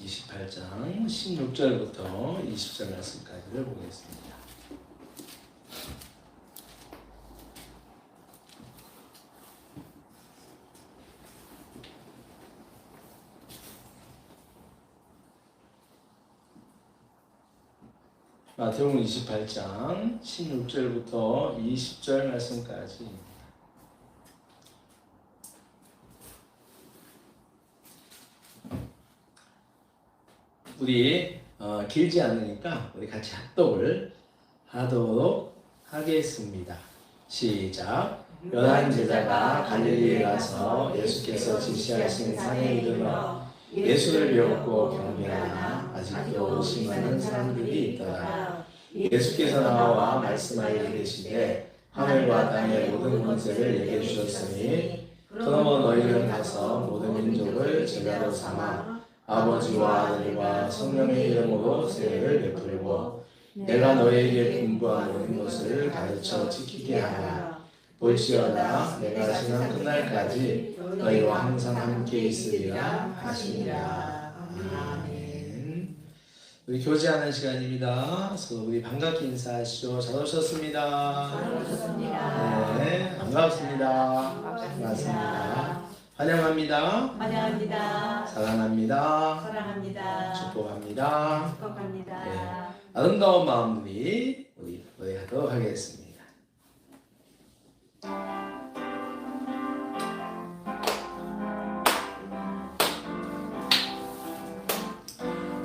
28장 16절부터 20절 말씀까지를 보겠습니다. 마태복음 28장 16절부터 20절 말씀까지. 우리 길지 않으니까 우리 같이 합독을 하도록 하겠습니다. 시작. 11제자가 갈릴리에 가서 예수께서 지시하신 산에 이르러 예수를 배웠고 경배하나 아직도 의심하는 사람들이 있더라. 예수께서 나와 말씀하여 이르시되 하늘과 땅의 모든 권세를 내게 주셨으니 그러므로 너희는 가서 모든 민족을 제자로 삼아 아버지와 아들과 성령의 이름으로 세례를 베풀고 내가 너희에게 분부한 모든 것을 가르쳐 지키게 하라. 볼지어다 내가 세상 끝날까지 너희와 항상 함께 있으리라 하시니라. 아멘. 우리 교제하는 시간입니다. 그래서 우리 반갑게 인사하시죠. 잘 오셨습니다. 잘 오셨습니다. 네, 반갑습니다. 반갑습니다. 환영합니다. 환영합니다. 사랑합니다. 사랑합니다. 축복합니다. 축복합니다. 네. 아름다운 마음들이 우리 노래하도록 하겠습니다.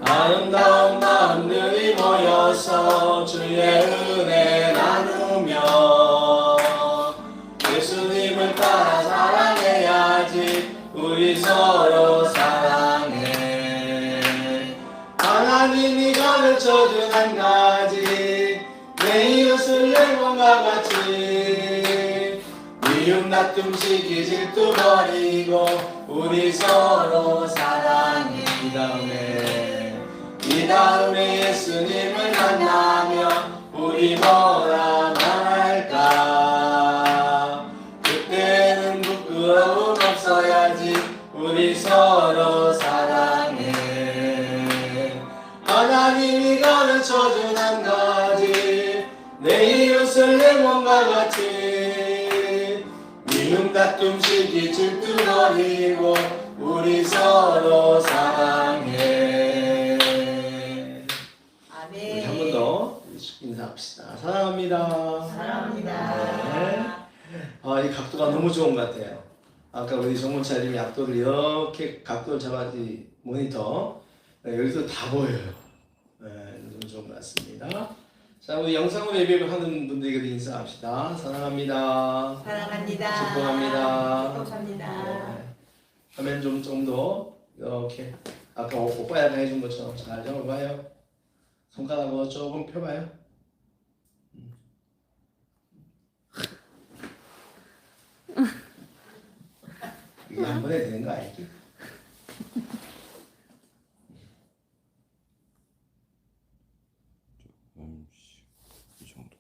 아름다운 마음들이 모여서 주의 은혜 나누며 예수님을 따라 사랑해야지. 우리 서로 사랑해. 하나님이 가르쳐준 한 가지, 내 이웃을 내 몸과 같이 미움 다툼 시기 질투 버리고 우리 서로 사랑해. 이 다음에 예수님을 만나면 우리 뭐라 말할까. 그때는 부끄러움 없어야지. 우리 서로 사랑해. 하나님이 가르쳐준 한 가지, 내 이웃을 내 몸과 같이 미움 다툼 시기 질투 버리고 우리 서로 사랑해. 아멘. 한 번 더 인사합시다. 사랑합니다. 사랑합니다. 네. 이 각도가 너무 좋은 것 같아요. 아까 우리 정문차님이 각도를 이렇게 각도를 잡아지 모니터, 네, 여기서 다 보여요. 네, 너무 좋은 것 같습니다. 자, 우리 영상으로 예배를 하는 분들에게도 인사합시다. 사랑합니다. 사랑합니다. 축복합니다. 축복합니다. 네. 화면 좀 더 이렇게 아까 오빠야가 해준 것처럼 잘 잡아봐요. 손가락으로 조금 펴봐요. 이게 한 번에 되는 거 아니지? 이 정도.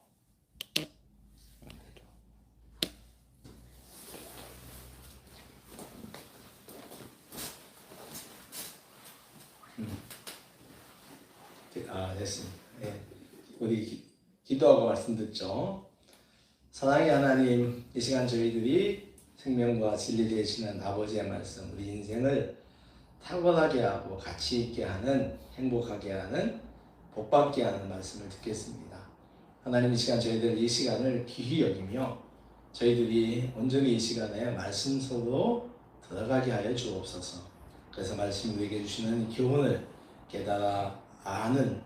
됐습니다. 네. 우리 기도하고 말씀 듣죠. 사랑의 하나님, 이 시간 저희들이 생명과 진리 되시는 아버지의 말씀, 우리 인생을 탁월하게 하고 가치 있게 하는, 행복하게 하는, 복받게 하는 말씀을 듣겠습니다. 하나님, 이 시간 저희들 이 시간을 귀히 여기며 저희들이 온전히 이 시간에 말씀 속으로 들어가게 하여 주옵소서. 그래서 말씀 우리에게 주시는 교훈을 깨달아 아는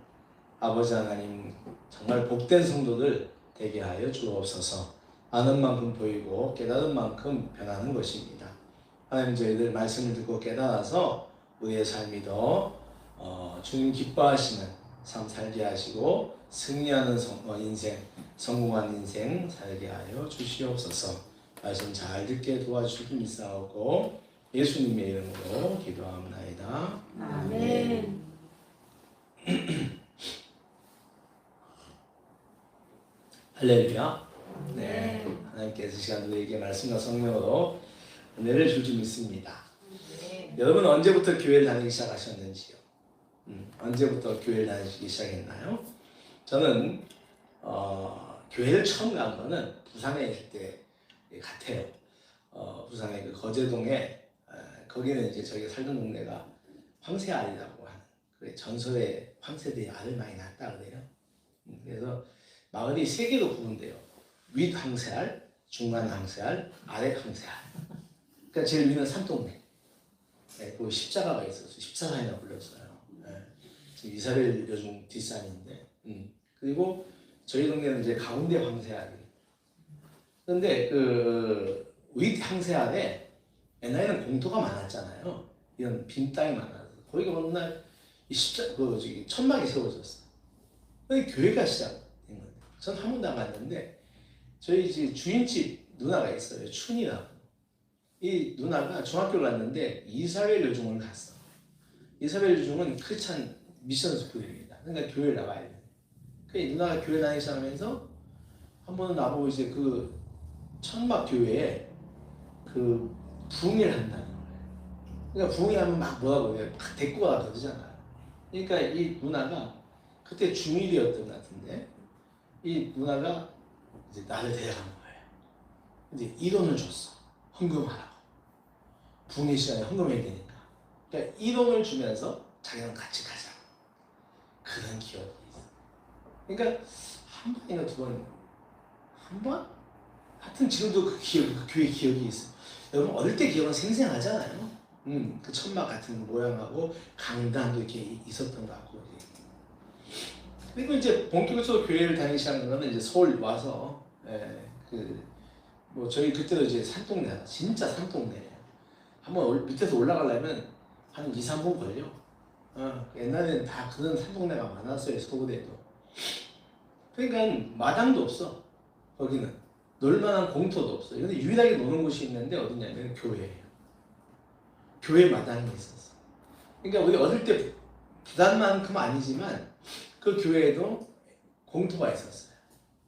아버지 하나님, 정말 복된 성도들 되게 하여 주옵소서. 아는 만큼 보이고 깨달은 만큼 변하는 것입니다. 하나님, 저희들 말씀을 듣고 깨달아서 우리의 삶이 더 주님 기뻐하시는 삶 살게 하시고 승리하는 인생, 성공한 인생 살게 하여 주시옵소서. 말씀 잘 듣게 도와주시기 믿사오고 예수님의 이름으로 기도합나이다. 아멘. 할렐루야. 네, 하나님께서 시간 우리에게 말씀과 성령으로 은혜를 줄 줄 믿습니다. 네. 여러분 언제부터 교회를 다니기 시작하셨는지요? 언제부터 교회를 다니시기 시작했나요? 저는 교회를 처음 간 거는 부산에 있을 때 같아요. 부산의 그 거제동에 거기는 이제 저희가 살던 동네가 황새알이라고 하는 그 전설의 황새들이 알을 많이 낳았다 그래요. 그래서 마을이 세 개로 구분돼요. 윗 황새알, 중간 황새알, 아래 황새알. 그러니까 제일 위는 산동네. 네, 그 십자가가 있어서 십자가이나 불렀어요. 네. 지금 이사벨 요즘 뒷산인데. 그리고 저희 동네는 이제 가운데 황새알이. 그런데 그 윗 황새알에 옛날에는 공터가 많았잖아요. 이런 빈 땅이 많아서 거기가 어느 날 천막이 세워졌어. 그게 교회가 시작된 건데. 전 한 번도 안 갔는데 저희 집 주인집 누나가 있어요. 춘이라고. 이 누나가 중학교를 갔는데 이사벨 요중을 갔어. 이사벨 요중은 크리스찬 미션 스쿨입니다. 그러니까 교회를 나가야 돼. 그 누나가 교회 다니기 시작하면서 한 번은 나보고 이제 그 천막 교회에 그 부흥회를 한다는 거예요. 그러니까 부흥회 하면 막 뭐라고 해요? 막 데리고 가라 그러잖아요. 그러니까 이 누나가 그때 중1이었던 것 같은데 이 누나가 이제 나를 데려간 거예요. 이제 1원을 줬어. 헌금하라고. 부흥회 시간에 헌금해야 되니까. 그러니까 1원을 주면서 자기랑 같이 가자. 그런 기억이 있어. 그러니까 한 번이나 두 번, 한 번? 하여튼 지금도 그 교회 기억이 있어. 여러분 어릴 때 기억은 생생하잖아요. 그 천막 같은 모양하고 강단도 이렇게 있었던 것 같고. 그리고 이제 본격적으로 교회를 다니기 시작한 거는 이제 서울 와서, 뭐 저희 그때도 이제 산동네, 진짜 산동네예요. 한번 밑에서 올라가려면 한 2, 3분 걸려. 옛날에는 다 그런 산동네가 많았어요, 서울에도. 그러니까 마당도 없어, 거기는. 놀만한 공터도 없어요. 근데 유일하게 노는 곳이 있는데 어디냐면 교회예요. 교회 마당이 있었어. 그러니까 우리 어릴 때 부산만큼 아니지만 그 교회에도 공터가 있었어요.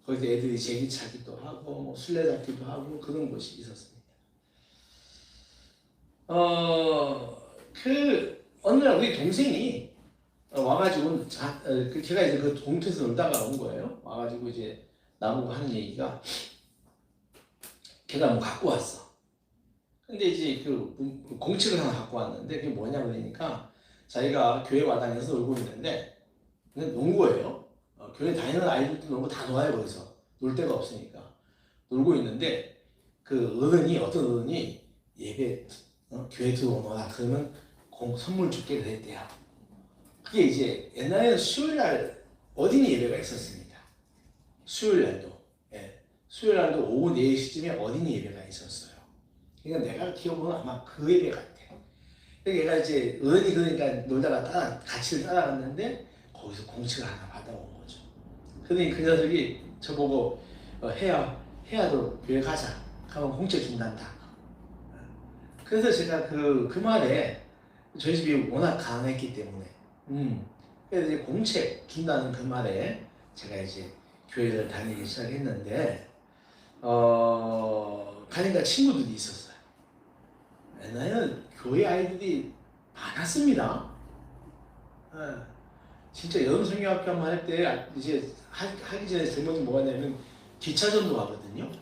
거기서 애들이 제기차기도 하고 뭐 술래잡기도 하고 그런 곳이 있었습니다. 어느 날 우리 동생이 와가지고 걔가 이제 그 공터에서 놀다가 온 거예요. 와가지고 이제 나보고 하는 얘기가 걔가 뭐 갖고 왔어. 근데 이제 그 공책을 하나 갖고 왔는데 그게 뭐냐 그러니까 자기가 교회 마당에서 놀고 있는데 그냥 논 거예요. 교회 다니는 아이들도 놀고 다 놀아요. 거기서 놀 데가 없으니까 놀고 있는데 그 어떤 어른이 예배 교회 들어오너라 그러면 선물 줄게 그랬대요. 그게 이제 옛날에는 수요일날 어린이 예배가 있었습니다. 수요일날도 수요일날도 오후 4시쯤에 어린이 예배가 있었어요. 그러니까 내가 기억으로는 아마 그 예배 같아. 그러니까 얘가 이제 어른이 그러니까 놀다가 같이 따라갔는데 거기서 공책을 하나 받아온 거죠. 그러니 그 녀석이 저보고 해야도 교회 가자. 가면 공책 준단다. 그래서 제가 그 말에 저희 집이 워낙 가난했기 때문에 그래서 이제 공책 준다는 그 말에 제가 이제 교회를 다니기 시작했는데 가니까 친구들이 있었어요. 옛날에는 교회 아이들이 많았습니다. 진짜 여름 성경학교 한번 할 때 이제 하기 전에 제목이 뭐냐면 기차전도 하거든요.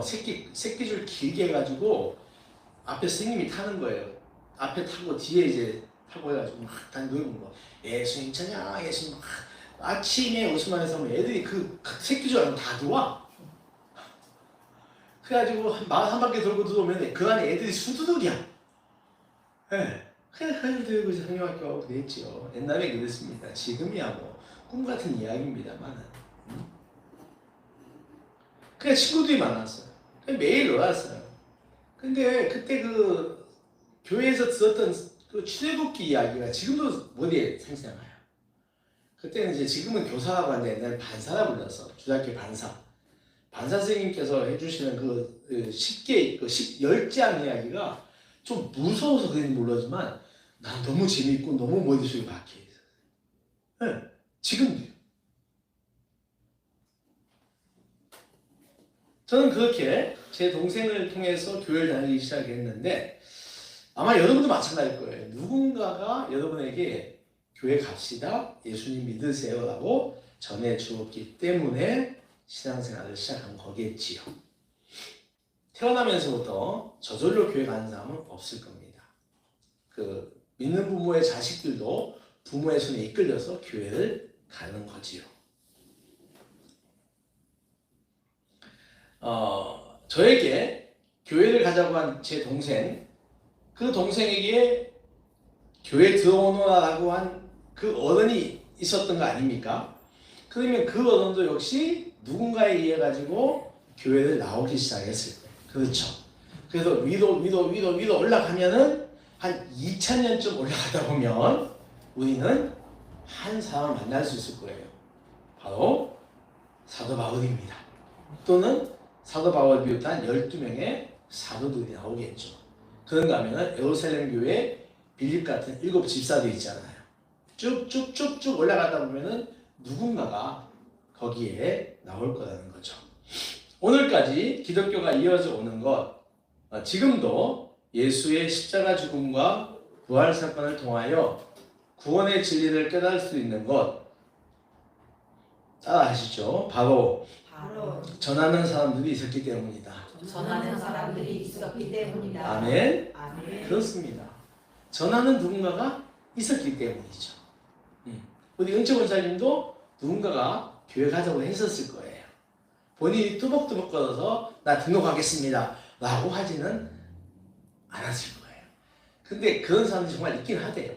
새끼줄 길게 해가지고 앞에 스님이 타는 거예요. 앞에 타고 뒤에 이제 타고 해가지고 막 놀고 뭐 예수님 찬양 예수님 아침에 오스만에서 하면 애들이 그 새끼줄 알고 다 들어와. 그래가지고 마을 한 바퀴 돌고 들어오면 그 안에 애들이 수두둑이야. 그래서 들고 성경학교 하고 그랬지요. 옛날에 그랬습니다. 지금이야 뭐 꿈같은 이야기입니다만. 그냥 친구들이 많았어요. 그냥 매일 놀았어요. 근데 그때 그 교회에서 들었던 그 출애굽기 이야기가 지금도 머리에 생생해요. 그때는 이제 지금은 교사라고 하는데 옛날에 반사라 불렀어. 주일학교 반사. 반사 선생님께서 해주시는 그 10장 이야기가 좀 무서워서 그런지 모르지만 난 너무 재밌고 너무 머릿속에 박혀있어요. 지금도요. 저는 그렇게 제 동생을 통해서 교회를 다니기 시작했는데 아마 여러분도 마찬가지일 거예요. 누군가가 여러분에게 교회 갑시다. 예수님 믿으세요. 라고 전해주었기 때문에 신앙생활을 시작한 거겠지요. 태어나면서부터 저절로 교회 가는 사람은 없을 겁니다. 믿는 부모의 자식들도 부모의 손에 이끌려서 교회를 가는 거지요. 저에게 교회를 가자고 한 제 동생, 그 동생에게 교회 들어오너라고 한 그 어른이 있었던 거 아닙니까? 그러면 그 어른도 역시 누군가에 의해 가지고 교회를 나오기 시작했을 거예요. 그렇죠. 그래서 위로 올라가면은 한 2000년쯤 올라가다 보면 우리는 한 사람을 만날 수 있을 거예요. 바로 사도 바울입니다. 또는 사도 바울을 비롯한 12명의 사도들이 나오겠죠. 그런가 하면 예루살렘 교회 빌립 같은 7 집사도 있잖아요. 쭉쭉쭉쭉 올라가다 보면은 누군가가 거기에 나올 거라는 거죠. 오늘까지 기독교가 이어져 오는 것, 지금도 예수의 십자가 죽음과 부활 사건을 통하여 구원의 진리를 깨달을 수 있는 것, 따라 하시죠. 바로 전하는 사람들이 있었기 때문이다. 전하는 사람들이 있었기 때문이다. 아멘. 아멘. 그렇습니다. 전하는 누군가가 있었기 때문이죠. 우리 은채 원사님도 누군가가 교회 가자고 했었을 거예요. 본인이 뚜벅뚜벅 걸어서 나 등록하겠습니다 라고 하지는 않았을 거예요. 근데 그런 사람들이 정말 있긴 하대요.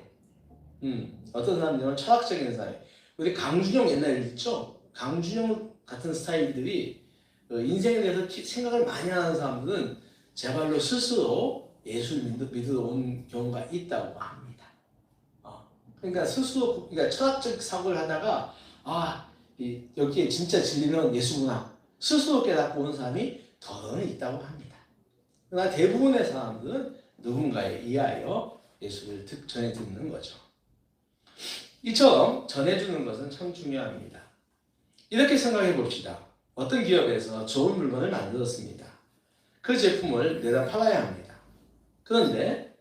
어떤 사람들은 철학적인 사람, 우리 강준영 옛날에 있죠? 강준영 같은 스타일들이 인생에 대해서 생각을 많이 하는 사람들은 제발로 스스로 예수를 믿으러 온 경우가 있다고 합니다. 그러니까 스스로, 그러니까 철학적 사고를 하다가 여기에 진짜 진리는 예수구나 스스로 깨닫고 온 사람이 더러는 있다고 합니다. 그러나 대부분의 사람들은 누군가에 의하여 예수를 전해 듣는 거죠. 이처럼 전해주는 것은 참 중요합니다. 이렇게 생각해 봅시다. 어떤 기업에서 좋은 물건을 만들었습니다. 그 제품을 내다 팔아야 합니다. 그런데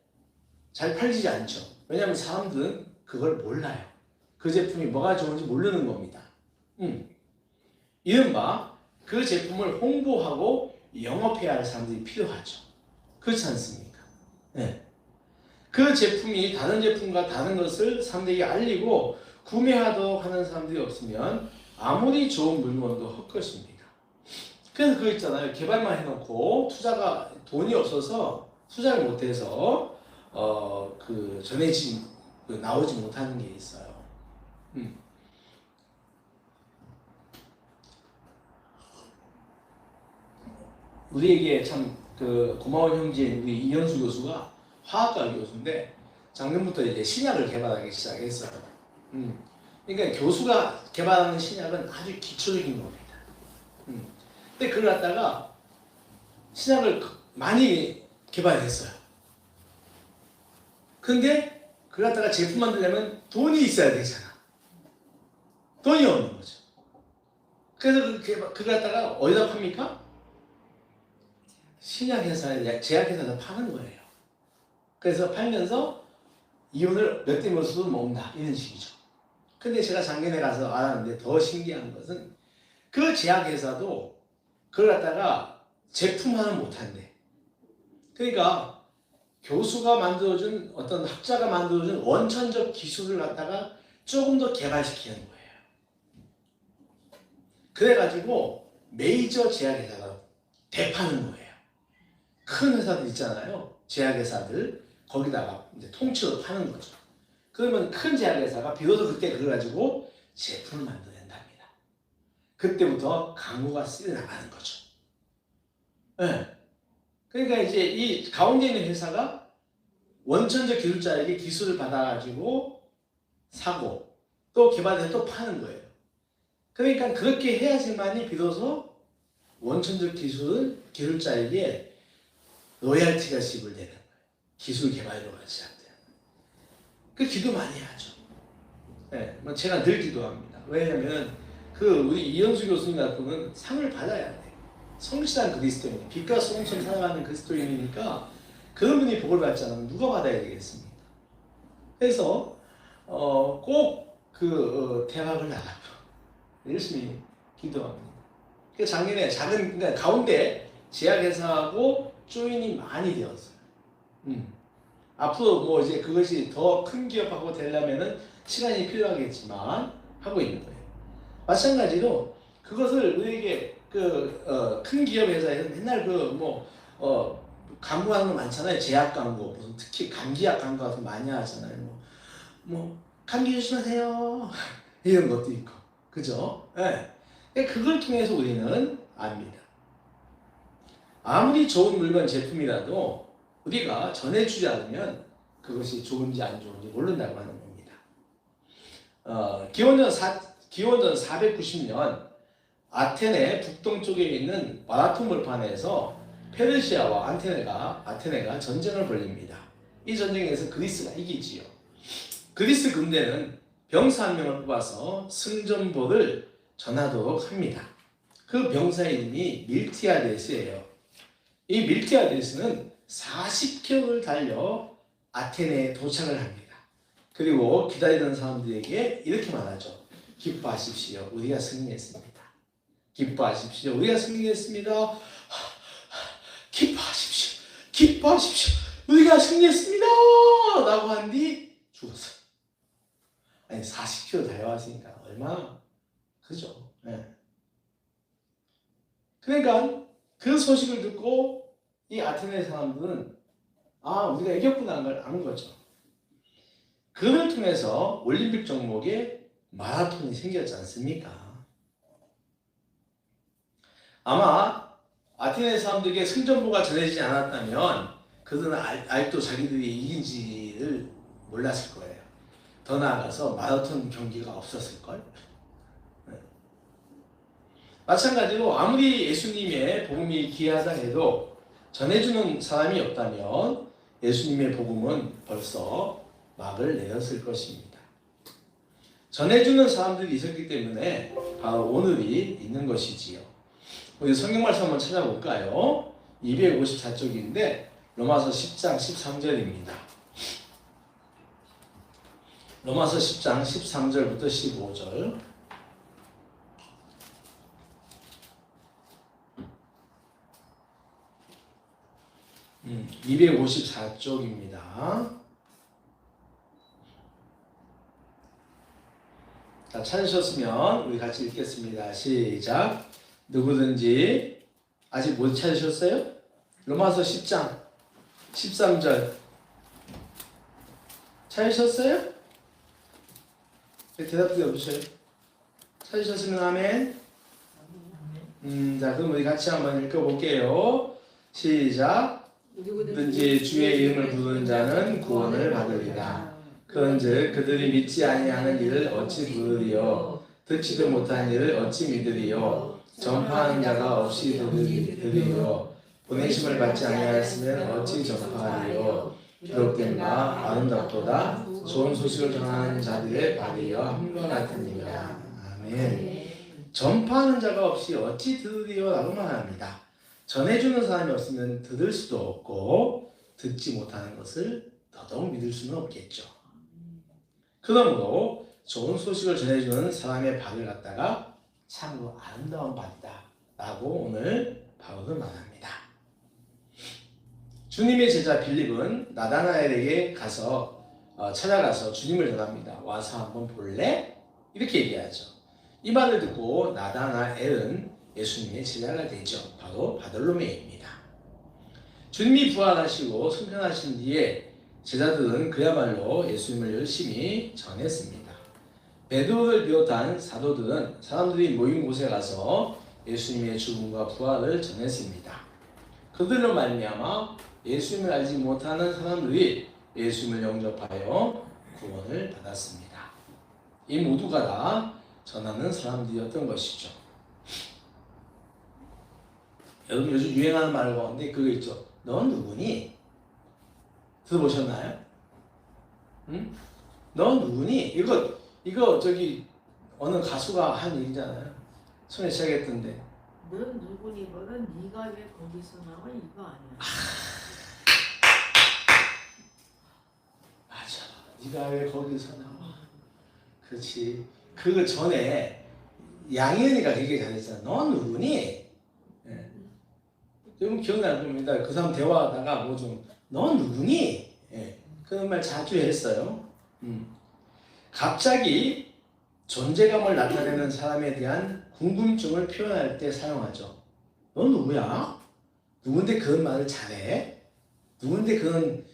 잘 팔리지 않죠. 왜냐하면 사람들은 그걸 몰라요. 그 제품이 뭐가 좋은지 모르는 겁니다. 이른바 그 제품을 홍보하고 영업해야 할 사람들이 필요하죠. 그렇지 않습니까? 네. 그 제품이 다른 제품과 다른 것을 사람들에게 알리고 구매하도록 하는 사람들이 없으면 아무리 좋은 물건도 헛것입니다. 그래서 그거 있잖아요. 개발만 해놓고 돈이 없어서 투자를 못해서 나오지 못하는 게 있어요. 우리에게 참 고마운 형제인 우리 이현수 교수가 화학과 교수인데 작년부터 이제 신약을 개발하기 시작했어요. 그러니까 교수가 개발하는 신약은 아주 기초적인 겁니다. 근데 그걸 갖다가 신약을 많이 개발했어요. 근데 그걸 갖다가 제품 만들려면 돈이 있어야 되잖아. 돈이 없는 거죠. 그래서 그걸 갖다가 어디다 팝니까? 신약회사에, 제약회사에서 파는 거예요. 그래서 팔면서 이윤을 몇 대 몇으로 모은다 이런 식이죠. 근데 제가 작년에 가서 알았는데 더 신기한 것은 그 제약회사도 그걸 갖다가 제품화는 못한대. 그러니까 교수가 만들어준 어떤 학자가 만들어준 원천적 기술을 갖다가 조금 더 개발시키는 거예요. 그래가지고 메이저 제약회사가 대파는 거예요. 큰 회사들 있잖아요. 제약회사들 거기다가 이제 통째로 파는 거죠. 그러면 큰 제약회사가 비로소 그때 그걸 가지고 제품을 만들어낸답니다. 그때부터 광고가 쓰여 나가는 거죠. 네. 그러니까 이제 이 가운데 있는 회사가 원천적 기술자에게 기술을 받아가지고 사고 또 개발해서 또 파는 거예요. 그러니까 그렇게 해야지만이 비로소 원천적 기술자에게 로얄티가 지불되는 거예요. 기술 개발료가 시작돼요. 그 기도 많이 하죠. 네, 제가 늘 기도합니다. 왜냐하면 우리 이현수 교수님 같은 경우는 상을 받아야 돼요. 성실한 그리스도인, 빛과 소금처럼 살아가는 그리스도인이니까 그런 분이 복을 받지 않으면 누가 받아야 되겠습니까? 그래서 꼭 그 대박을 나라고 열심히 기도합니다. 그 작년에 작은 그러니까 가운데 제약회사하고 조인이 많이 되었어요. 앞으로 뭐 이제 그것이 더 큰 기업하고 되려면은 시간이 필요하겠지만 하고 있는 거예요. 마찬가지로 그것을 우리에게 큰 기업 회사에서 맨날 광고하는 거 많잖아요. 제약 광고, 무슨 특히 감기약 광고 같은 거 많이 하잖아요. 감기 조심하세요 이런 것도 있고, 그죠? 네. 그걸 통해서 우리는 압니다. 아무리 좋은 물건 제품이라도 우리가 전해주지 않으면 그것이 좋은지 안 좋은지 모른다고 하는 겁니다. 기원전 490년 아테네 북동쪽에 있는 마라톤 물판에서 페르시아와 아테네가 전쟁을 벌입니다. 이 전쟁에서 그리스가 이기지요. 그리스 군대는 병사 한 명을 뽑아서 승전보를 전하도록 합니다. 그 병사의 이름이 밀티아데스예요. 이 밀티아데스는 40km를 달려 아테네에 도착을 합니다. 그리고 기다리던 사람들에게 이렇게 말하죠. 기뻐하십시오. 우리가 승리했습니다. 기뻐하십시오. 우리가 승리했습니다. 기뻐하십시오. 기뻐하십시오. 우리가 승리했습니다. 라고 한 뒤 죽었어요. 아니 40km 달려왔으니까 얼마나 그죠? 네. 그러니까 그 소식을 듣고 이 아테네 사람들은 우리가 이겼구나 하는 걸 아는 거죠. 그걸 통해서 올림픽 종목에 마라톤이 생겼지 않습니까? 아마 아테네 사람들에게 승전보가 전해지지 않았다면 그들은 아직도 자기들이 이긴지를 몰랐을 거예요. 더 나아가서 마라톤 경기가 없었을걸? 네. 마찬가지로 아무리 예수님의 복음이 귀하다 해도 전해주는 사람이 없다면 예수님의 복음은 벌써 막을 내렸을 것입니다. 전해주는 사람들이 있었기 때문에 바로 오늘이 있는 것이지요. 우리 성경 말씀 한번 찾아볼까요? 254쪽인데 로마서 10장 13절입니다. 로마서 10장 13절부터 15절. 음, 254쪽입니다. 자, 찾으셨으면 우리 같이 읽겠습니다. 시작. 누구든지 아직 못 찾으셨어요? 로마서 10장 13절 찾으셨어요? 대답이 없으세요? 찾으셨으면 아멘. 자, 그럼 우리 같이 한번 읽어볼게요. 시작. 누구든지 주의 이름을 부르는 자는 구원을 받으리라. 그런즉 그들이 믿지 아니하는 일을 어찌 부르리요? 듣지도 못한 일을 어찌 믿으리요? 전파하는 자가 없이 들으리요? 보내심을 받지 아니하였으면 어찌 전파하리요? 기록된 바 아름답도다 좋은 소식을 전하는 자들의 발이여 함과 같으니라. 아멘. 전파하는 자가 없이 어찌 들으리요? 라고 말합니다. 전해주는 사람이 없으면 들을 수도 없고 듣지 못하는 것을 더더욱 믿을 수는 없겠죠. 그러므로 좋은 소식을 전해주는 사람의 발을 갖다가 참으로 아름다운 발이다 라고 오늘 바울은 말합니다. 주님의 제자 빌립은 나다나엘에게 찾아가서 주님을 전합니다. 와서 한번 볼래? 이렇게 얘기하죠. 이 말을 듣고 나다나엘은 예수님의 제자가 되죠. 바로 바돌로메입니다. 주님이 부활하시고 승천하신 뒤에 제자들은 그야말로 예수님을 열심히 전했습니다. 베드로를 비롯한 사도들은 사람들이 모인 곳에 가서 예수님의 죽음과 부활을 전했습니다. 그들로 말미암아 예수님을 알지 못하는 사람들이 예수님을 영접하여 구원을 받았습니다. 이 모두가 다 전하는 사람들이었던 것이죠. 여러분 요즘 유행하는 말 가운데 그거 있죠. 넌 누구니? 들어보셨나요? 응? 넌 누구니? 이거 저기 어느 가수가 한 얘기잖아요. 처음에 시작했던데. 넌 누구니? 너는 네가 왜 거기서 나와? 이거 아니야. 맞아. 네가 왜 거기서 나와? 그렇지. 그 전에 양현이가 되게 잘했잖아. 넌 누구니? 예. 좀 기억날 겁니다. 그 사람 대화하다가 뭐 좀, 넌 누구니? 예. 그런 말 자주 했어요. 갑자기 존재감을 나타내는 사람에 대한 궁금증을 표현할 때 사용하죠. 너 누구야? 누군데 그런 말을 잘해? 누군데 그런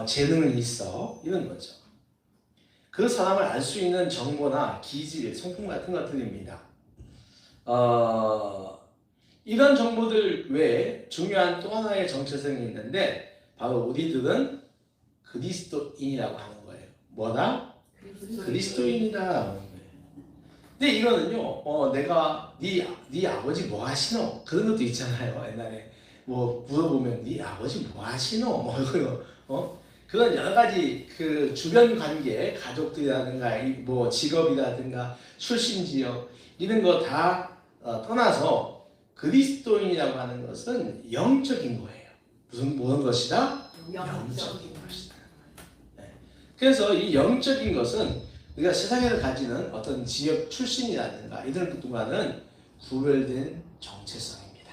재능이 있어? 이런 거죠. 그 사람을 알 수 있는 정보나 기질, 성품 같은 것들입니다. 이런 정보들 외에 중요한 또 하나의 정체성이 있는데 바로 우리들은 그리스도인이라고 하는 거예요. 뭐다? 그리스도인이다 하는 거예요. 근데 이거는요, 내가 네 아버지 뭐 하시노? 그런 것도 있잖아요. 옛날에 뭐 물어보면 네 아버지 뭐 하시노? 뭐 이거 그런 여러 가지 그 주변 관계, 가족들이라든가 뭐 직업이라든가 출신 지역 이런 거 다 떠나서 그리스도인이라고 하는 것은 영적인 거예요. 무슨 것이다? 영적인 것이다. 네. 그래서 이 영적인 것은 우리가 세상에서 가지는 어떤 지역 출신이라든가 이런 것과는 구별된 정체성입니다.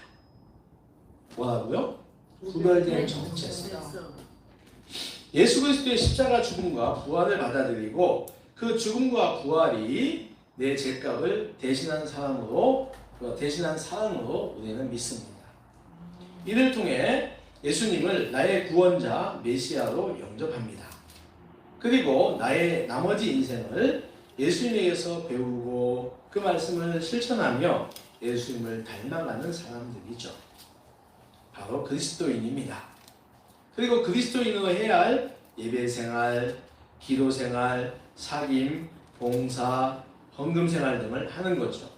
뭐라고요? 구별된 정체성. 예수 그리스도의 십자가 죽음과 부활을 받아들이고 그 죽음과 부활이 내 죄값을 대신한 사람으로 우리는 믿습니다. 이를 통해 예수님을 나의 구원자 메시아로 영접합니다. 그리고 나의 나머지 인생을 예수님에게서 배우고 그 말씀을 실천하며 예수님을 닮아가는 사람들이죠. 바로 그리스도인입니다. 그리고 그리스도인으로 해야 할 예배 생활, 기도 생활, 사귐, 봉사, 헌금 생활 등을 하는 거죠.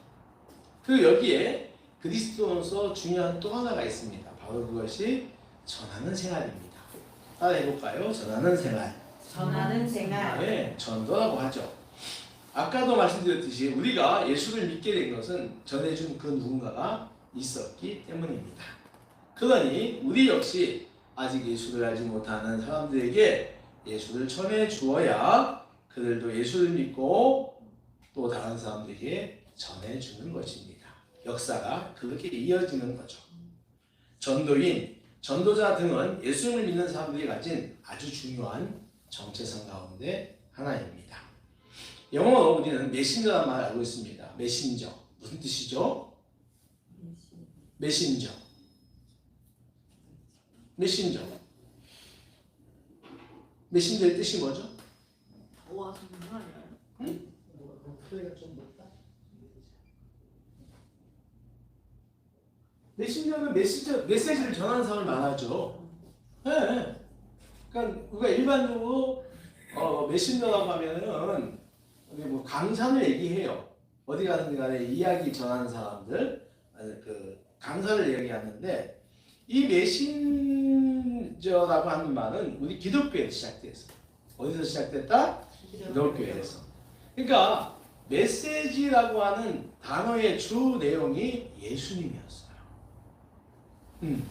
그리고 여기에 그리스도로서 중요한 또 하나가 있습니다. 바로 그것이 전하는 생활입니다. 따라해 볼까요? 전하는 생활. 전하는 생활. 네, 전도라고 하죠. 아까도 말씀드렸듯이 우리가 예수를 믿게 된 것은 전해준 그 누군가가 있었기 때문입니다. 그러니 우리 역시 아직 예수를 알지 못하는 사람들에게 예수를 전해 주어야 그들도 예수를 믿고 또 다른 사람들에게 전해 주는 것입니다. 역사가 그렇게 이어지는 거죠. 전도인, 전도자 등은 예수님을 믿는 사람들이 가진 아주 중요한 정체성 가운데 하나입니다. 영어로 우리는 메신저라는 말을 알고 있습니다. 메신저. 무슨 뜻이죠? 메신저. 메신저. 메신저의 뜻이 뭐죠? 모아서 있는 거 아니에요? 응? 메신저는 메시지를 전하는 사람을 말하죠. 네. 그러니까 우리가 일반적으로 메신저라고 하면은 우리 뭐 강사를 얘기해요. 어디 가든지 간에 이야기 전하는 사람들, 그 강사를 얘기하는데 이 메신저라고 하는 말은 우리 기독교에서 시작됐어요. 어디서 시작됐다? 기독교에서. 그러니까 메시지라고 하는 단어의 주 내용이 예수님이었어요. 그러니까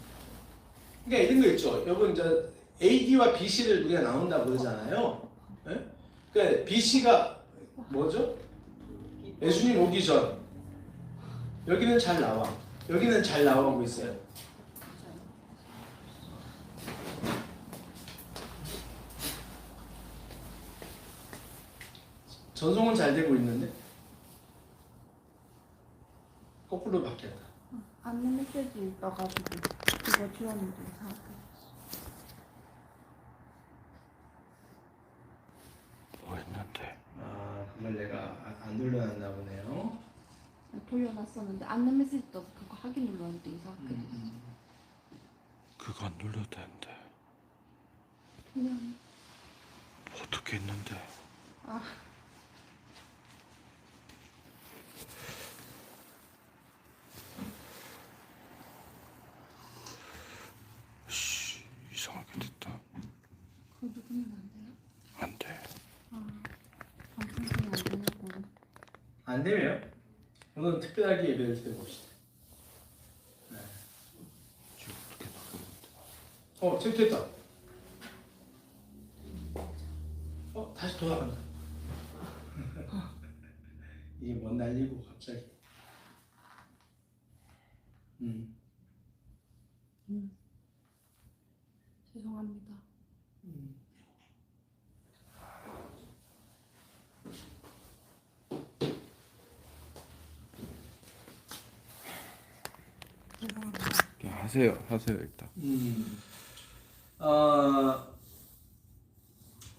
이런 거 있죠. 여러분 AD와 BC를 우리가 나온다고 그러잖아요. 네? 그러니까 BC가 뭐죠? 예수님 오기 전. 여기는 잘 나와. 여기는 잘 나오고 있어요. 전송은 잘 되고 있는데 거꾸로 바뀌었다. 안내 메시지 떠가지고 그거 지웠는데 이상하게. 뭐 했는데? 그걸 내가 안 눌러놨나 보네요. 돌려놨었는데 안내 메시지 떠서 그거 확인 눌렀는데 이상하게 됐어. 그거 안 눌러도 되는데 그냥 어떻게 했는데? 이상하게 됐다. 그거 누르면 안 돼요? 안 돼. 방송이 안 되냐고. 안 되면 오늘 특별하게 예배를 드려봅시다. 네. 지금 어떻게 나가는데? 됐다. 다시 돌아간다. 이게 뭔 난리고 갑자기. 죄송합니다. 하세요 일단.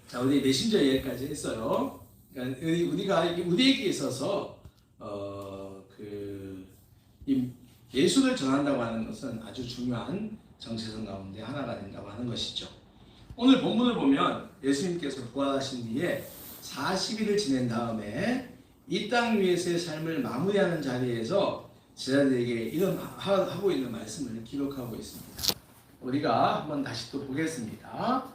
자, 우리 메신저 얘기까지 했어요. 그러니까 우리가 우리에게 있어서 이 예수를 전한다고 하는 것은 아주 중요한 정체성 가운데 하나가 된다고 하는 것이죠. 오늘 본문을 보면 예수님께서 부활하신 뒤에 40일을 지낸 다음에 이 땅 위에서의 삶을 마무리하는 자리에서 제자들에게 이런 하고 있는 말씀을 기록하고 있습니다. 우리가 한번 다시 또 보겠습니다.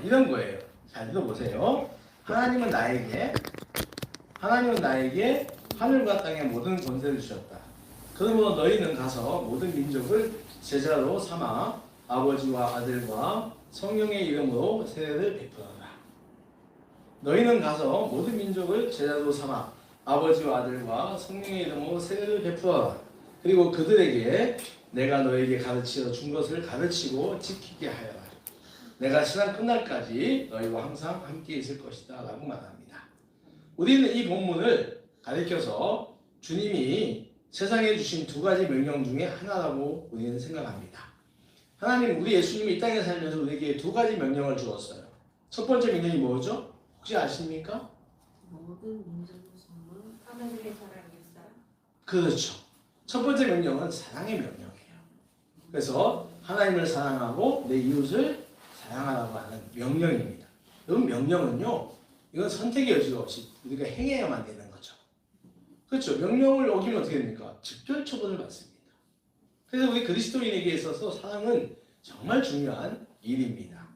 이런 거예요. 잘 들어보세요. 하나님은 나에게 하늘과 땅의 모든 권세를 주셨다. 그러므로 너희는 가서 모든 민족을 제자로 삼아 아버지와 아들과 성령의 이름으로 세례를 베풀어라. 너희는 가서 모든 민족을 제자로 삼아 아버지와 아들과 성령의 이름으로 세례를 베풀어라. 그리고 그들에게 내가 너에게 가르치러 준 것을 가르치고 지키게 하여라. 내가 세상 끝날까지 너희와 항상 함께 있을 것이다 라고 말합니다. 우리는 이 본문을 가리켜서 주님이 세상에 주신 두 가지 명령 중에 하나라고 우리는 생각합니다. 하나님, 우리 예수님이 이 땅에 살면서 우리에게 두 가지 명령을 주었어요. 첫 번째 명령이 뭐죠? 혹시 아십니까? 모든 민족의 선물 하나님의 사랑입니다. 그렇죠. 첫 번째 명령은 사랑의 명령이에요. 그래서 하나님을 사랑하고 내 이웃을 사랑하라고 하는 명령입니다. 여러분, 명령은요, 이건 선택의 여지가 없이 우리가 행해야만 되는 거죠. 그렇죠. 명령을 어기면 어떻게 됩니까? 즉별 처벌을 받습니다. 그래서 우리 그리스도인에게 있어서 사랑은 정말 중요한 일입니다.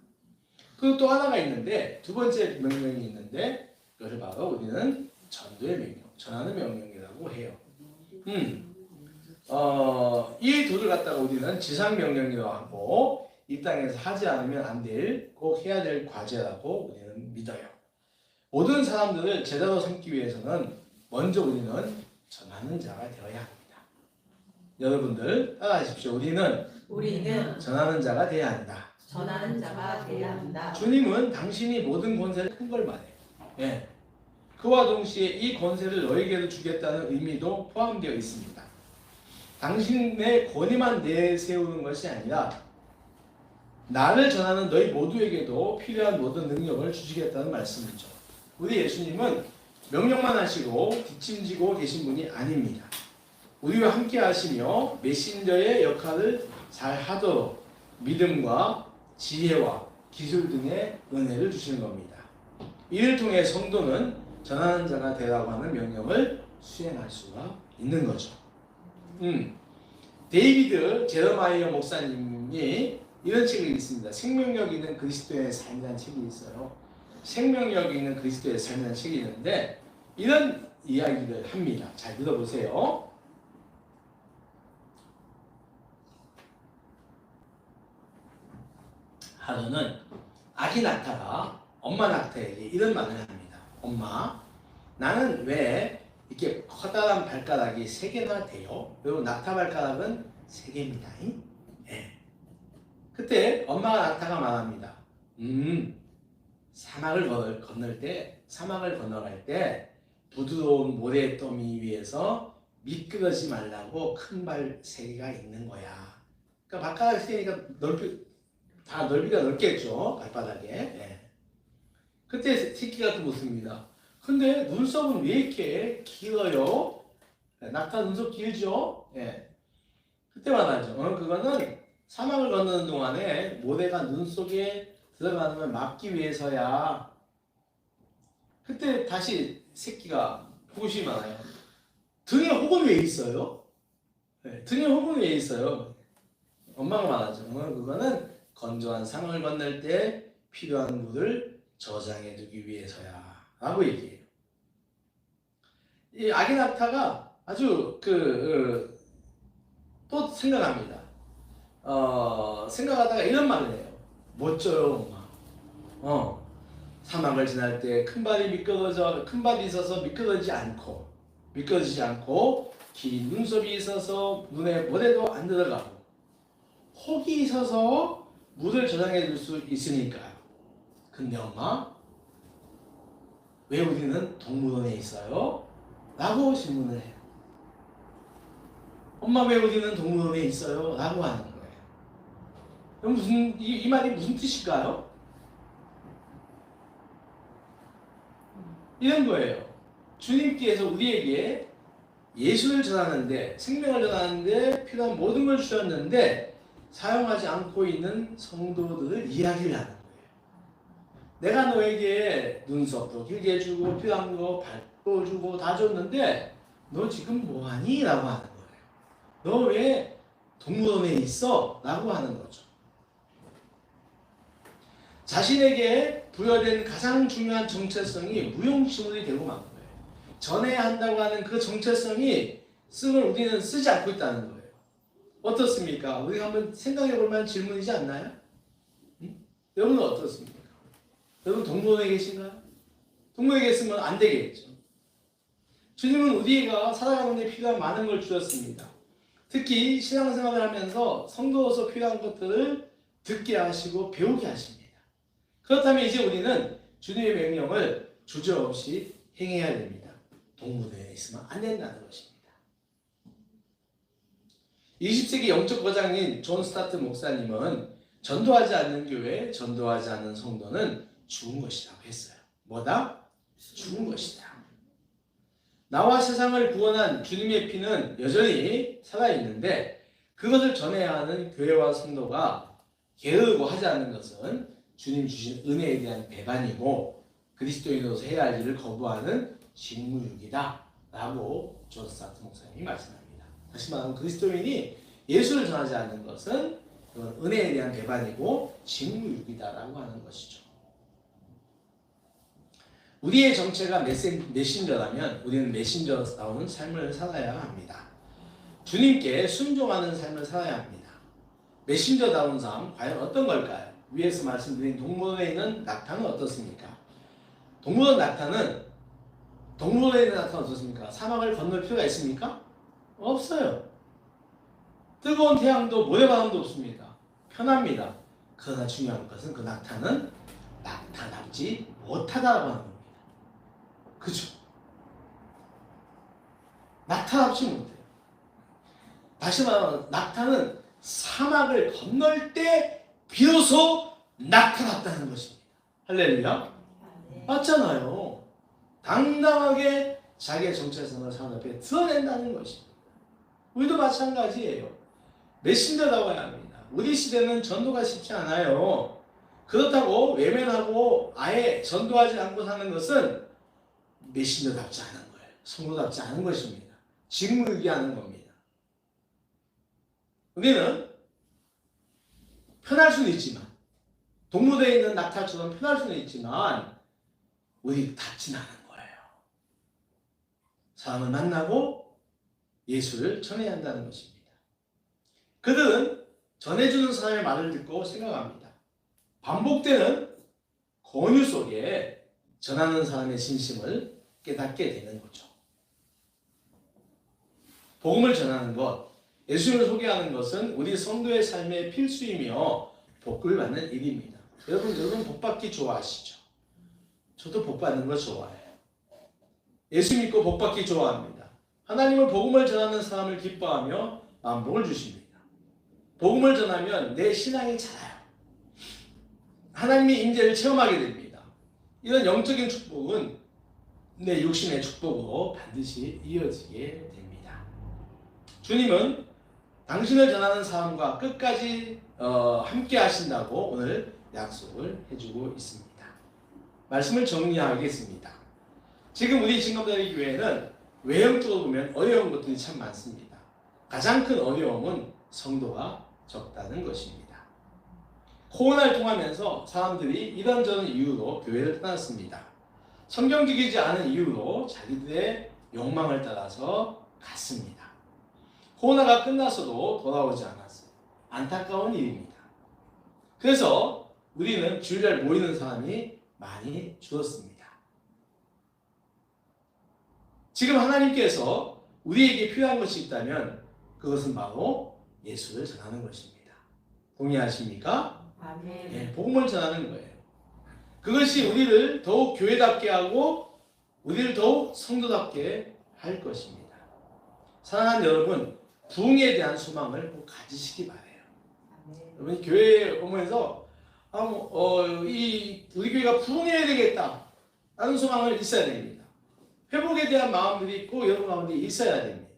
그리고 또 하나가 있는데, 두 번째 명령이 있는데, 그것을 바로 우리는 전도의 명령, 전하는 명령이라고 해요. 이 둘을 갖다가 우리는 지상 명령이라고 하고, 이 땅에서 하지 않으면 안 될, 꼭 해야 될 과제라고 우리는 믿어요. 모든 사람들을 제자로 삼기 위해서는 먼저 우리는 전하는 자가 되어야 합니다. 여러분들 따라하십시오. 우리는 전하는 자가 되어야 한다. 전하는 자가 되어야 한다. 주님은 당신이 모든 권세를 큰 걸 말해요. 예. 그와 동시에 이 권세를 너에게도 주겠다는 의미도 포함되어 있습니다. 당신의 권위만 내세우는 것이 아니라 나를 전하는 너희 모두에게도 필요한 모든 능력을 주시겠다는 말씀이죠. 우리 예수님은 명령만 하시고 뒷짐지고 계신 분이 아닙니다. 우리와 함께 하시며 메신저의 역할을 잘 하도록 믿음과 지혜와 기술 등의 은혜를 주시는 겁니다. 이를 통해 성도는 전하는 자가 되라고 하는 명령을 수행할 수가 있는 거죠. 데이비드 제러마이어 목사님이 이런 책이 있습니다. 생명력 있는 그리스도의 삶이라는 책이 있어요. 생명력 있는 그리스도의 삶이라는 책이 있는데 이런 이야기를 합니다. 잘 들어보세요. 하루는 아기 낙타가 엄마 낙타에게 이런 말을 합니다. 엄마, 나는 왜 이렇게 커다란 발가락이 3개나 돼요? 여러분, 낙타 발가락은 3개입니다. 예. 그때 엄마가 낙타가 말합니다. 사막을 건너갈 때 부드러운 모래더미 위에서 미끄러지 말라고 큰 발 3개가 있는 거야. 그러니까 발가락 3개니까 다 넓이가 넓겠죠, 발바닥에. 예. 그때 새끼가 또 묻습니다. 근데 눈썹은 왜 이렇게 길어요? 낙타 눈썹 길죠? 예. 그때 말하죠. 그거는 사막을 건너는 동안에 모래가 눈 속에 들어가는 걸 막기 위해서야. 그때 다시 새끼가 호구심이 많아요. 등에 혹은 왜 있어요? 네, 등에 혹은 왜 있어요? 엄마가 말하죠. 그거는 건조한 사막을 건널 때 필요한 물을 저장해 두기 위해서야 라고 얘기해요. 이 아기 낙타가 아주 또 생각합니다. 생각하다가 이런 말을 해요. 멋져요, 엄마. 사막을 지날 때 큰 발이 있어서 미끄러지지 않고 긴 눈썹이 있어서 눈에 모래도 안 들어가고 혹이 있어서 물을 저장해 둘 수 있으니까요. 근데 엄마, 왜 우리는 동물원에 있어요? 라고 질문을 해요. 엄마, 왜 우리는 동물원에 있어요? 라고 하는 거예요. 그럼 이 말이 무슨 뜻일까요? 이런 거예요. 주님께서 우리에게 예수를 전하는데, 생명을 전하는데 필요한 모든 걸 주셨는데 사용하지 않고 있는 성도들을 이야기를 하는 거예요. 내가 너에게 눈썹도 길게 해주고 필요한 거 발도 주고 다 줬는데 너 지금 뭐하니? 라고 하는 거예요. 너 왜 동물원에 있어? 라고 하는 거죠. 자신에게 부여된 가장 중요한 정체성이 무용지물이 되고 만 거예요. 전해야 한다고 하는 그 정체성이 우리는 쓰지 않고 있다는 거예요. 어떻습니까? 우리가 한번 생각해 볼 만한 질문이지 않나요? 여러분은 어떻습니까? 여러분 동물원에 계신가요? 동물원에 계시면 안 되겠죠. 주님은 우리가 살아가는 데 필요한 많은 걸 주셨습니다. 특히 신앙생활을 하면서 성도로서 필요한 것들을 듣게 하시고 배우게 하십니다. 그렇다면 이제 우리는 주님의 명령을 주저없이 행해야 됩니다. 동물원에 있으면 안 된다는 것입니다. 20세기 영적 거장인 존 스타트 목사님은 전도하지 않는 교회, 전도하지 않는 성도는 죽은 것이라고 했어요. 뭐다? 죽은 것이다. 나와 세상을 구원한 주님의 피는 여전히 살아있는데 그것을 전해야 하는 교회와 성도가 게으르고 하지 않는 것은 주님 주신 은혜에 대한 배반이고 그리스도인으로서 해야 할 일을 거부하는 직무유기다 라고 존 스타트 목사님이 말씀합니다. 다시 말하면 그리스도인이 예수를 전하지 않는 것은 은혜에 대한 배반이고 직무유기다라고 하는 것이죠. 우리의 정체가 메신저라면 우리는 메신저다운 삶을 살아야 합니다. 주님께 순종하는 삶을 살아야 합니다. 메신저다운 삶 과연 어떤 걸까요? 위에서 말씀드린 동물원에 있는 낙타는 어떻습니까? 동물원에 있는 낙타는 어떻습니까? 사막을 건널 필요가 있습니까? 없어요. 뜨거운 태양도 모래바람도 없습니다. 편합니다. 그러나 중요한 것은 그 낙타는 낙타답지 못하다라고 하는 겁니다. 그죠? 낙타답지 못해요. 다시 말하면 낙타는 사막을 건널 때 비로소 낙타답다는 것입니다. 할렐루야. 맞잖아요. 당당하게 자기의 정체성을 사람 앞에 드러낸다는 것입니다. 우리도 마찬가지예요. 메신저다워야 합니다. 우리 시대는 전도가 쉽지 않아요. 그렇다고 외면하고 아예 전도하지 않고 사는 것은 메신저답지 않은 거예요. 성도답지 않은 것입니다. 직무유기하는 겁니다. 우리는 편할 수는 있지만 동무대에 있는 낙타처럼 편할 수는 있지만 우리 답진 않은 거예요. 사람을 만나고 예수를 전해야 한다는 것입니다. 그들은 전해주는 사람의 말을 듣고 생각합니다. 반복되는 권유 속에 전하는 사람의 진심을 깨닫게 되는 거죠. 복음을 전하는 것, 예수님을 소개하는 것은 우리 성도의 삶의 필수이며 복을 받는 일입니다. 여러분 복받기 좋아하시죠? 저도 복받는 거 좋아해요. 예수 믿고 복받기 좋아합니다. 하나님은 복음을 전하는 사람을 기뻐하며 만복을 주십니다. 복음을 전하면 내 신앙이 자라요. 하나님의 임재를 체험하게 됩니다. 이런 영적인 축복은 내 육신의 축복으로 반드시 이어지게 됩니다. 주님은 당신을 전하는 사람과 끝까지 함께 하신다고 오늘 약속을 해주고 있습니다. 말씀을 정리하겠습니다. 지금 우리 진검다리 교회는 외형적으로 보면 어려운 것들이 참 많습니다. 가장 큰 어려움은 성도가 적다는 것입니다. 코로나를 통하면서 사람들이 이런저런 이유로 교회를 떠났습니다. 성경적이지 않은 이유로 자기들의 욕망을 따라서 갔습니다. 코로나가 끝나서도 돌아오지 않았어요. 안타까운 일입니다. 그래서 우리는 주일날 모이는 사람이 많이 주었습니다. 지금 하나님께서 우리에게 필요한 것이 있다면 그것은 바로 예수를 전하는 것입니다. 동의하십니까? 아멘. 예, 복음을 전하는 거예요. 그것이 우리를 더욱 교회답게 하고 우리를 더욱 성도답게 할 것입니다. 사랑하는 여러분, 부흥에 대한 소망을 꼭 가지시기 바라요. 아멘. 여러분 교회에 오면서 우리 교회가 부흥해야 되겠다 라는 소망을 있어야 됩니다. 회복에 대한 마음들이 있고 여러분 가운데 있어야 됩니다.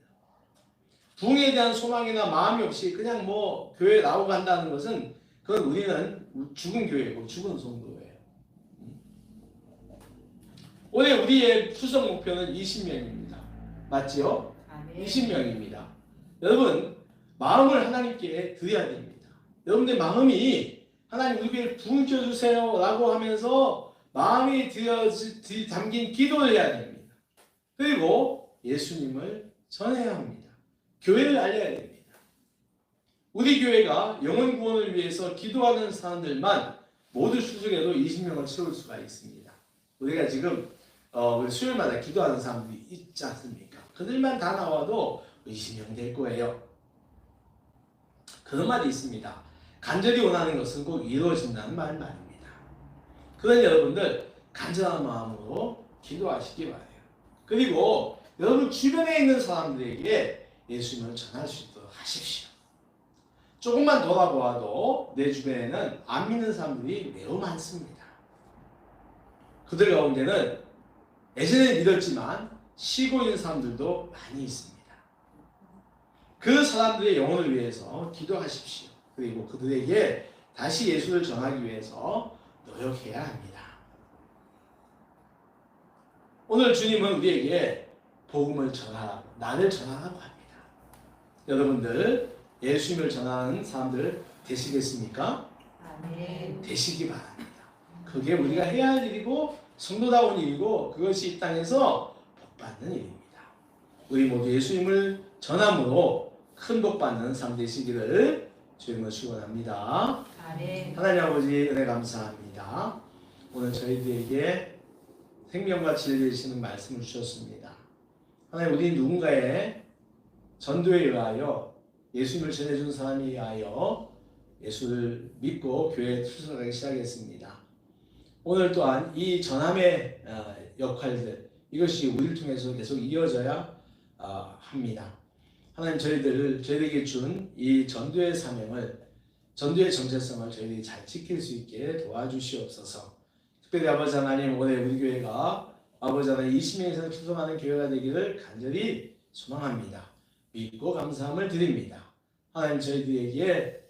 부흥에 대한 소망이나 마음이 없이 그냥 뭐 교회에 나오고 간다는 것은 그건 우리는 죽은 교회고 죽은 성도예요. 올해 우리의 출석 목표는 20명입니다. 맞지요? 아멘. 20명입니다. 여러분 마음을 하나님께 드려야 됩니다. 여러분들 마음이 하나님 우리 교회를 부흥시켜 주세요 라고 하면서 마음이 담긴 기도를 해야 됩니다. 그리고 예수님을 전해야 합니다. 교회를 알려야 됩니다. 우리 교회가 영혼 구원을 위해서 기도하는 사람들만 모두 출석해도 20명을 채울 수가 있습니다. 우리가 지금 우리 수요일마다 기도하는 사람들이 있지 않습니까? 그들만 다 나와도 20명 될 거예요. 그런 말이 있습니다. 간절히 원하는 것은 꼭 이루어진다는 말입니다. 그런 여러분들 간절한 마음으로 기도하시기 바라요. 그리고 여러분 주변에 있는 사람들에게 예수님을 전할 수 있도록 하십시오. 조금만 돌아보아도 내 주변에는 안 믿는 사람들이 매우 많습니다. 그들 가운데는 예전에 믿었지만 쉬고 있는 사람들도 많이 있습니다. 그 사람들의 영혼을 위해서 기도하십시오. 그리고 그들에게 다시 예수를 전하기 위해서 노력해야 합니다. 오늘 주님은 우리에게 복음을 전하라고, 나를 전하라고 합니다. 여러분들 예수님을 전하는 사람들 되시겠습니까? 아멘. 되시기 바랍니다. 그게 우리가 해야 할 일이고 성도다운 일이고 그것이 이 땅에서 복받는 일입니다. 우리 모두 예수님을 전함으로 큰 복받는 삶 되시기를 주님을 축원합니다. 아멘. 하나님 아버지 은혜 감사합니다. 오늘 저희들에게 생명과 진리 되시는 말씀을 주셨습니다. 하나님 우리 누군가의 전도에 의하여 예수님을 전해준 사람에 의하여 예수를 믿고 교회에 출석하기 시작했습니다. 오늘 또한 이 전함의 역할들 이것이 우리를 통해서 계속 이어져야 합니다. 하나님 저희들에게 준 이 전도의 사명을 전도의 정체성을 저희들이 잘 지킬 수 있게 도와주시옵소서. 특별히 아버지 하나님 올해 우리 교회가 아버지 하나님 20명 이상 출석하는 교회가 되기를 간절히 소망합니다. 믿고 감사함을 드립니다. 하나님 저희들에게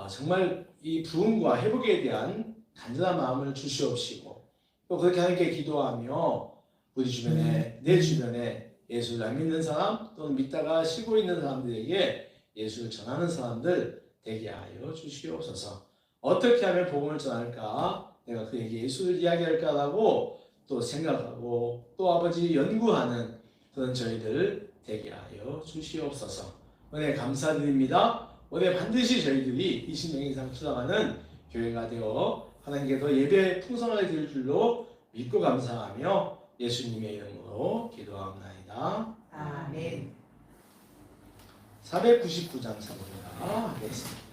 정말 이 부흥과 회복에 대한 간절한 마음을 주시옵시고 또 그렇게 하나님께 기도하며 우리 주변에 내 주변에 예수를 안 믿는 사람 또는 믿다가 쉬고 있는 사람들에게 예수를 전하는 사람들 되게 하여 주시옵소서. 어떻게 하면 복음을 전할까? 내가 그에게 예수를 이야기할까라고 또 생각하고 또 아버지 연구하는 그런 저희들 되게 하여 주시옵소서. 은혜 감사드립니다. 올해 반드시 저희들이 20명 이상 출석하는 교회가 되어 하나님께 더 예배 풍성하게 드릴 줄로 믿고 감사하며 예수님의 이름으로 기도합니다. 아멘. 499장 사도가 하겠습니다.